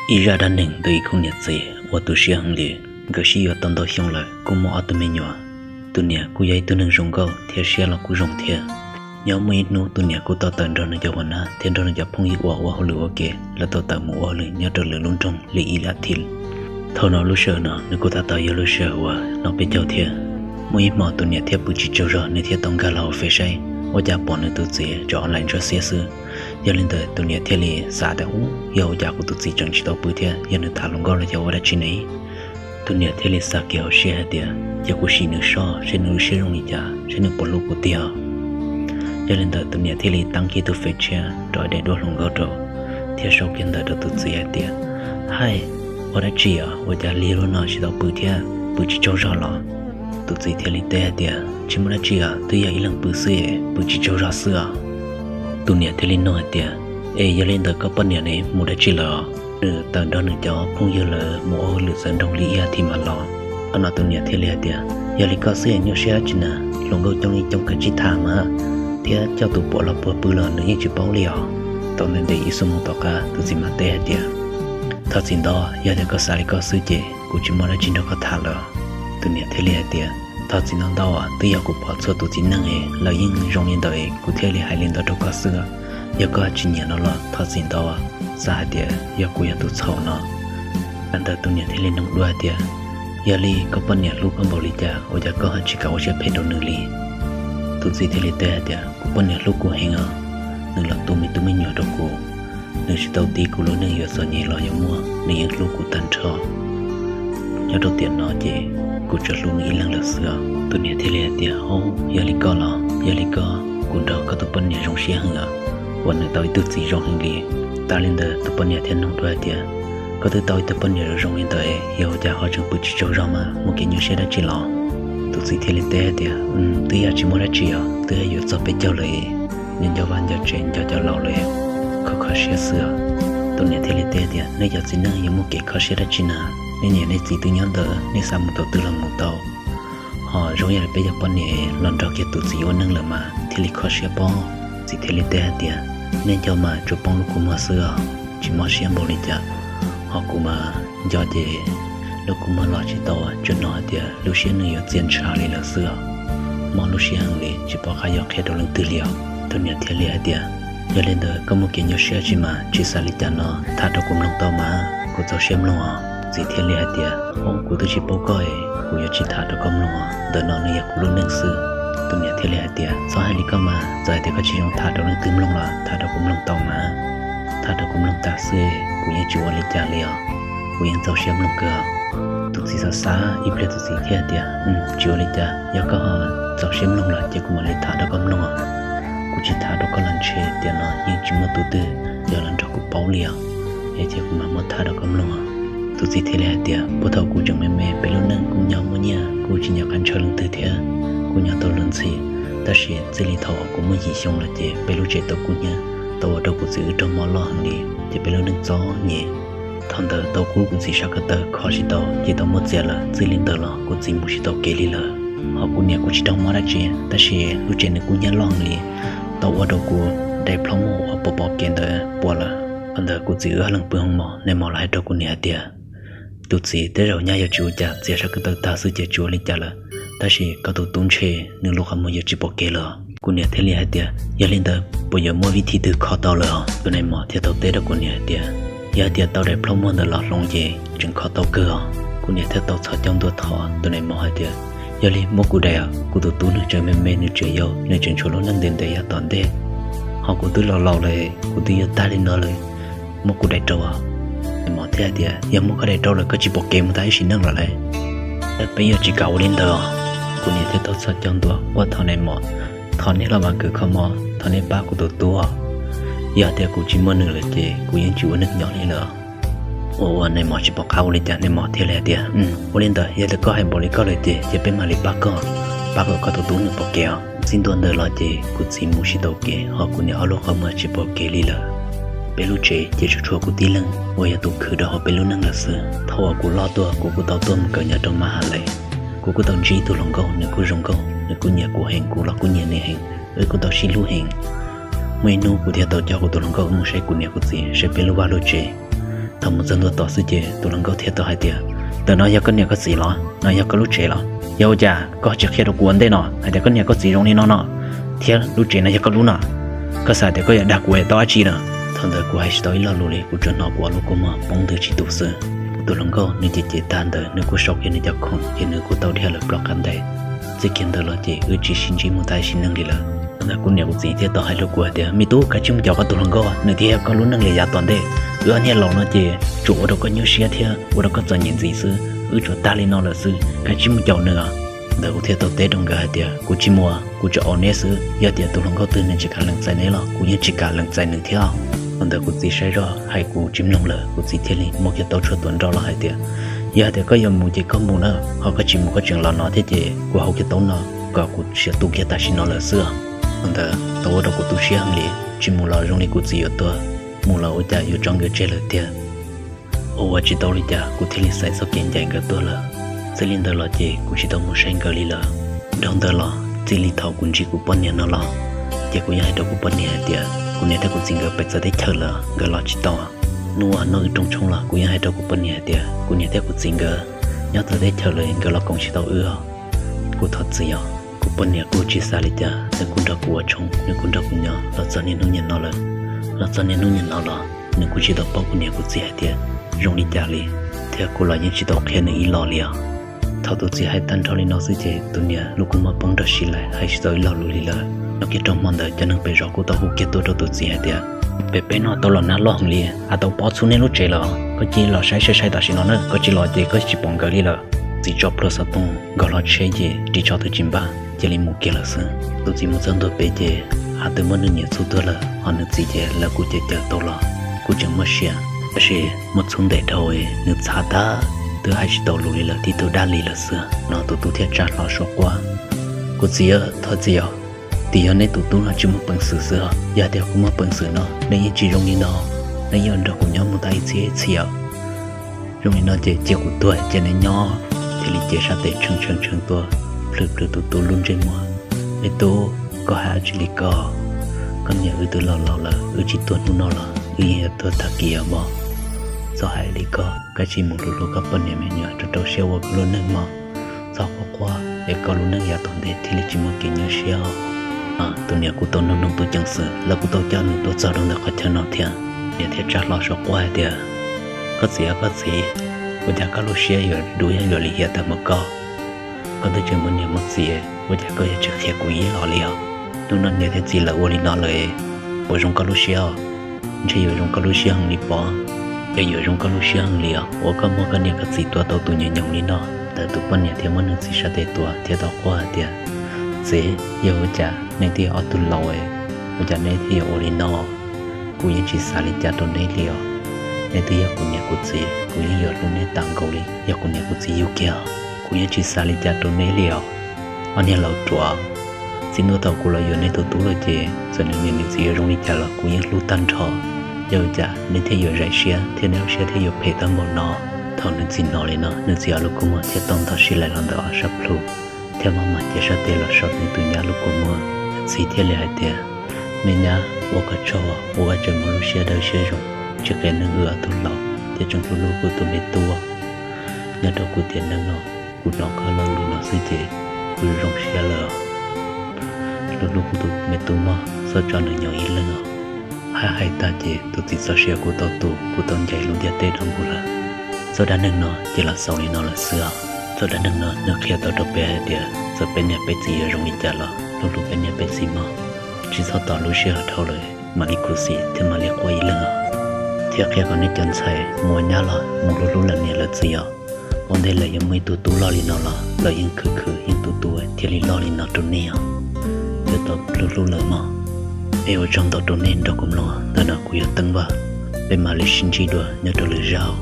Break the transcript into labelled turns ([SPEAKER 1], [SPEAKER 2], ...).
[SPEAKER 1] ý ra đan nền từ không nhận gì, và tu sĩ hàng lì, cái gì ở tận đó xong lại, cũng mò tụi mình nhỏ, tụi nhẹ cũng dạy tụi nâng rong câu, theo xe là cũng rong theo, nhau mấy nô tụi nhẹ cũng tao tận rồi nó cho bọn nó, thiên rồi nó cho phong hiệu quả họ lừa kề, là tao tận mua lừa nhớ trở lừa luôn trong, lì ý là thil, thâu nó lúc sợ nó, nếu cô ta tao yêu lúc sợ và nó biết cho theo, mấy mò tụi nhẹ theo bự chỉ cho rồi, nếu theo tông cả là phải say, và giả bỏ nó tụi gì, cho lại cho xe xưa. giờ lên tới tụi nhẹ theo lì xả đã hú giờ giả của tụi gì chẳng chỉ tao bự theo giờ nó thả lông gò là giờ vào đây chỉ này tụi nhẹ theo lì xả kiểu xe tiền giờ của xí nước so sẽ nước xe rong đi giả sẽ nước bột lúa của tiêu giờ lên tới tụi nhẹ theo lì tăng kia tụi phải che rồi để đua lông gò rồi theo sau kia tới tụi gì tiền hay vào đây chỉ à vào giả lì rồi nó chỉ tao bự theo bự chỉ cho rõ lọ tụi gì theo lì té tiền chỉ muốn chỉ à tụi giờ ý lần bự xưa bự chỉ cho rõ xưa tụi nhẹ theo lên nói tiền, giờ lên tới có bao nhiêu này mua đã chỉ là, từ tận đó nữa cho không như là mua lựa dẫn đồng lý thì mà lo, anh nói tụi nhẹ theo lên tiền, giờ lấy có sự nhiều xe chứ nè, lòng ngâu trong cái chỉ thảm mà, thì cho tụi bỏ là bỏ bự là nữa như chỉ bao liều, tụi nên để ý số một tóc cả, tụi gì mà té tiền, thật xin đó, giờ thì có sai có sự gì, cũng chỉ mua đã chỉ đâu có thả了, tụi nhẹ theo lên tiền. thật xin nó đau à, tôi giờ cũng bỏ cho tụi chính năng ấy, là những trong liên đời cũng theo lý hai liên đời đâu có xưa, giờ có chỉ nhận nó là thật xin đau à, xa địa, giờ cũng giờ tụi sau nó, anh ta tụi nhận thấy lên nông đua địa, giờ li có bao nhiêu lúc không bảo lý cha, ở giờ có chỉ có sẽ phải đầu nửa lý, tụi gì thấy lý tệ địa, có bao nhiêu lúc của hình à, nửa là tụi mình nhỏ đâu của, nửa chỉ đầu tiên của lối nửa giờ sợ nhẹ lo giờ mua, nửa lúc của tan trò, giờ đầu tiên nó chỉ cô cho luôn nghĩ lăng là xưa tụi nhẹ thế này thì ô giờ lý co là giờ lý co cũng đó có tụi bên nhẹ trong xe hơn àวันนึงtao tự gì trong hành lý ta lên đời tụi bên nhẹ thiên nông đôi thì có tụi bên nhẹ trong hiện tại giờ cha họ chẳng bự chỉ cho ra mà một cái nhiều xe đã chỉ lo tụi gì thế này thì tụi giờ chỉ muốn ra chỉ à tụi giờ cho bé cho lại nên cho van cho chuyện cho lão lại khó xe xưa tụi nhẹ thế này thì nên giờ chỉ năng những một cái khó xe đã chỉ nào nên nhẹ này chỉ tự nhớ đỡ nên sao một tàu tự làm một tàu họ rồi là bây giờ bọn nhẹ lần đầu kia tụi gì quan năng là mà thì lịch khó xia bom chỉ thì lịch té tiền nên cho mà chụp bom lúc cũng mà xưa chỉ mà xem bom lịch cha họ cũng mà do gì lúc cũng mà lo chỉ tàu cho nó thì lúc xem người tiền trả lại là xưa mà lúc xem người chỉ bảo khai học hết đầu lần tư liệu tụi nhẹ thì lịch tiền giờ lên đời có một cái nhiều xe chỉ mà chỉ xả lịch cha nó thà đâu cũng lòng tàu mà cũng cho xem luôn à chỉ thiên lý hạt ông của tôi chỉ bảo coi của yo chỉ thả được công luôn đợt nó này cũng luôn nâng sư tôi nhận thiên lý hạt sau hai lý cơ mà giờ thì có chỉ用thả được nâng tươm luôn là thả được cũng lông tàu mà thả được cũng lông tạ xê của yo chùa lý cha liao của yo giàu xem lông cơ tụi gì sao xa ít biết tụi gì thiên hạt chùa lý cha yo có giàu xem lông là chỉ cũng mà lý thả được công luôn của chỉ thả được có lần chơi tiền nó nhưng chỉ mà tụi tư giờ lần cho cũng bảo liao vậy chỉ cũng mà mất thả được công luôn tụi gì thế này thì bố thầu của chồng mẹ bé luôn nâng cùng nhau mua nhà cô chỉ nhắc ăn chơi lần từ thế cô nhà tàu lần gì ta sẽ xử lý thầu của mấy gì xong là chị bé luôn chạy tàu của nhà tàu ở đâu cũng giữ trong mỏ lo hàng đi chị bé luôn nâng gió nhẹ thằng tàu tàu cũ cũng chỉ sao cái tàu khó chỉ tàu chỉ tàu mất giờ là xử lý tàu là cũng chỉ một chỉ tàu kê đi là họ cũng nhà cũng chỉ trong mỏ ra chị ta sẽ lúc chạy được của nhà lo hàng đi tàu ở đâu của đại plong ở bỏ kén tàu bỏ là anh tàu cũng giữ lần bữa không mỏ nên mỏ lại đâu của nhà tiền tụt gì tới rồi nhà giờ chúa cha giờ sao cái tàu ta sử dụng chúa lên cha là ta chỉ có tụt tung chê nhưng lúc họ mua giờ chỉ bỏ kê là cô nhà thế này thì giờ lên tàu bây giờ mua vị trí từ khó tàu là bên này mà theo tàu tới đó cô nhà thì giờ thì tàu đẹp lắm muốn là lọt lòng gì chẳng khó tàu cơ cô nhà theo tàu sao trong đua thọ bên này mà thì giờ lên mua cô đẹp cô tụt tung nước chơi mềm nước chơi yêu nước chơi chỗ nó nâng đến đây toàn đây họ cũng tụt lò lại cô tụt ta lên nóเลยmua cô đẹp trâu mà thế thì giờ muốn cái này đâu là có chỉ bộ game thấy xin năng lại bây giờ chỉ cầu lên đó cô nhìn thấy tôi sao trong đó qua thằng này mà thằng này là mà cứ không mà thằng này ba của tôi tua giờ thì cô chỉ muốn nữa là chị côยังchịu nước nhỏ này nữa ô này mà chỉ bộ cầu lên chả này mà thế là thì cô lên đó giờ thì có hai bộ này cóเลยchị giờ bên mà lấy ba có tôi tú nữa bộ kẹo xin tuần đời là chị cô chỉ muốn chỉ đầu kẹo họ cô nhớ lúc không mà chỉ bộ kẹo đi là bé lúc trẻ chỉ cho chùa của tí lăng, bây giờ tụi khử đó họ bé lúc năng là sự, thầu của lo tua của tàu tôm cỡ nhà trong má hà lệ, của tàu chi tụi lòng câu, nếu của rong câu, nếu của nhà của hàng của lo của nhà này hàng, của tàu xí lú hàng, mấy nô của theo tàu cho của tụi lòng câu muốn say của nhà của gì, sẽ bé lúc ba lúc trẻ, thằng một dân tôi tỏ sự chế tôi lần có thiệt tôi hai tiền từ nó giờ có nhà có gì lo nó giờ có lúc trẻ lo giờ già có chắc khi đâu cuốn đây nọ hay là có nhà có gì trong này nó thiệt lúc trẻ nó giờ có lúc nọ có sao thì có nhà đặc quê to chi nữa thằng đời của hai tới lo lụi của chuyện nó của lúc của mà bóng từ chỉ tụ sự tôi lần có nên chỉ tan đời nên của sọc nên chắc không nên của tao theo là block ăn đây chỉ kiến đời là chỉ chỉ xin chỉ một tay xin năng đi là là của nhà của gì thì tao hay lúc của thì mi tú cái chung cho cái tôi lần có nơi thì có lúc năng lý giá toàn đây anh nhà lòng nó chỉ chủ đâu có nhiều xe theo đâu có cho nhìn gì xứ chỗ ta lên nó là xứ cái chim chậu nữa đời của theo tao tết trong cái thì của chim mùa của chỗ ổn xứ giờ thì tôi lần có từ nên chỉ cả lần sai này là của những chỉ cả lần sai nữa theo còn đời của gì sai rồi hay của chim lông lờ của gì thiên lý một cái tàu chuột tuần rồi là hay thì giờ thì có dùng một chỉ có một nữa họ có chim một cái chuyện là nó thế thì của họ cái tàu nó có của sẽ tu kia ta xin nó là xưa còn đời tàu đâu của tu sĩ hàng liền chim một là trong này của gì ở tôi một là ở nhà ở trong cái chế lợi tiền, ở chỉ tao đi nhà của thiên lý sai sau kiện dành cái tôi là, sẽ liên đời là gì của chỉ tao một sinh cái là, trong đời là chỉ lý thảo cũng chỉ của bọn nhà nó là, chỉ của nhà đâu của bọn nhà tiền, của nhà đâu của chính cái bạch sa để chờ là, cái là chỉ tao, nuôi nó ở trong là của nhà đâu của bọn nhà tiền, của nhà đâu của chính cái, nhà tao để chờ là cái là cũng chỉ tao của thật gì à, của bọn nhà của chỉ xa đi nhà, nên cũng đâu của trong, nên cũng đâu của nhà, là cho nên nó nhận nó là cho nên nó nhận nó là nếu cô chỉ đọc bao nhiêu cô chỉ hay thì dùng đi trả li thì cô là những chỉ đọc khi này lo liền thao tôi chỉ hay tan thao đi nó sẽ chế tôi nhớ lúc cô mà bông đợt xí lại hay tới lo lùi là nó kia trong mòn đời cho nên bây giờ cô tao hú kia tôi đâu tôi chỉ hay thì bé nó tao là nát lo hàng li tao bỏ xuống nên lúc chế là có chỉ là sai ta xin nó nữa có chỉ là thì có chỉ bông cái li là chỉ cho plus sao tung gọi là chế gì đi cho tôi chim ba chỉ li một kia là sao tôi chỉ muốn dẫn tôi bé gì họ từ mới nhận số tôi là họ nói gì thế là cô chỉ chờ tôi là cô chẳng mất xe പക്ഷേ một số đại thôi nước xa ta từ hai chỉ tàu lùi là thì tôi đã lì là xưa nó tụi thiệt trả lo số qua cô gì á thôi gì á thì hôm nay tụi là chỉ một bằng sự xưa giờ thì cũng một bằng sự nó nên chỉ dùng đi nó nên giờ đó cũng nhóm một tay chia dùng đi nó chỉ của tôi chỉ nên nhỏ thì lý giải sao để chân tôi lực tụi luôn trên mua để tôi có hai chỉ lý có con nhà từ lò là chỉ tuần nó là tôi thật kia mà do hai lý có cái chỉ một lúc các bên nhà mình nhớ cho tôi xeo vào luôn nâng mà do qua để có luôn nâng nhà toàn để thì chỉ một cái nhớ xeo tôi nhà của tôi nó tôi chẳng sợ là của tôi cho nên tôi sợ đông được cho nó thiệt để thiệt trả lo số qua thì có gì bây giờ có lúc xeo rồi đuôi rồi lý hiện tại một con tôi chưa muốn nhận một gì bây giờ có thể thực hiện quý lo liệu tôi nói như thế gì là ôn nóเลยbởi trong các lúc xeo chỉ ở trong các lúc xeo hàng đi bỏ cái ở trong các lúc xeo hàng liệu ở các món cái này cái gì tôi tụi nhận nhộng đi nóแต่ตัวปัญญาที่มันนึกสิชาเตตัวที่ตัวกว่าเดียเสียเยอะจ้ะในที่เอาตุลอยมันจะในที่โอรินอกูยังชิสาลิจ่าตัวในเลียวในที่อยากกูเนี่ยกูจีกูยังอยากรู้ในต่างเกาหลีอยากกูเนี่ยกูจีอยู่เกี่ยวกูยังชิสาลิจ่าตัวในเลียวอันนี้เราตัวสิ่งที่ตัวกูเราอยู่ในตัวตู้เลยเจส่วนหนึ่งในสิ่งที่ตรงนี้จ้ะเรากูยังรู้ตันทอเยอะจ้ะในที่อยู่ไรเชียที่แนวเชียที่อยู่เพตังบนนอthọ nên xin nói lên nó nên giờ lúc cô mua sẽ tông thọ xí lại lần đó sắp luôn theo mà chỉ sát tiền là sắp nên tụi nhà lúc cô mua xí tiền lại tiền mình nhá vô cái trò vô cái chuyện mà lúc xưa đời xưa rồi chỉ cái năng ưa tụi lọ thì trong tụi lúc của tụi mình tua nhà đầu của tiền năng nó của nó có lần lúc nó xí tiền của rong xia lờ lúc của tụi mình tua mà sao cho nó nhỏ ít lên nó hai ta chỉ tụi chỉ sao xia của tao tụ của tao chạy luôn dia tết không của là sau đó nâng nó chỉ là sau này nó là xưa sau đó nâng nó nước kia tao đọc bé địa giờ bên nhà bé gì ở trong đi chả là lúc bên nhà bé gì mà chỉ sau tao lúc xưa thâu lời mà đi cứu sĩ thì mà liệt quay lưng thì khi còn đi chân say mua nhà là một lúc là nhà là gì còn đây là những mấy tụ lo đi nó là những khử những tụ thì li lo đi nó trốn nè giờ tao lúc là mà ở trong tao trốn nè đâu cũng lo tao nào cũng tăng vào bên mà lấy sinh chi đùa nhớ tao lấy rau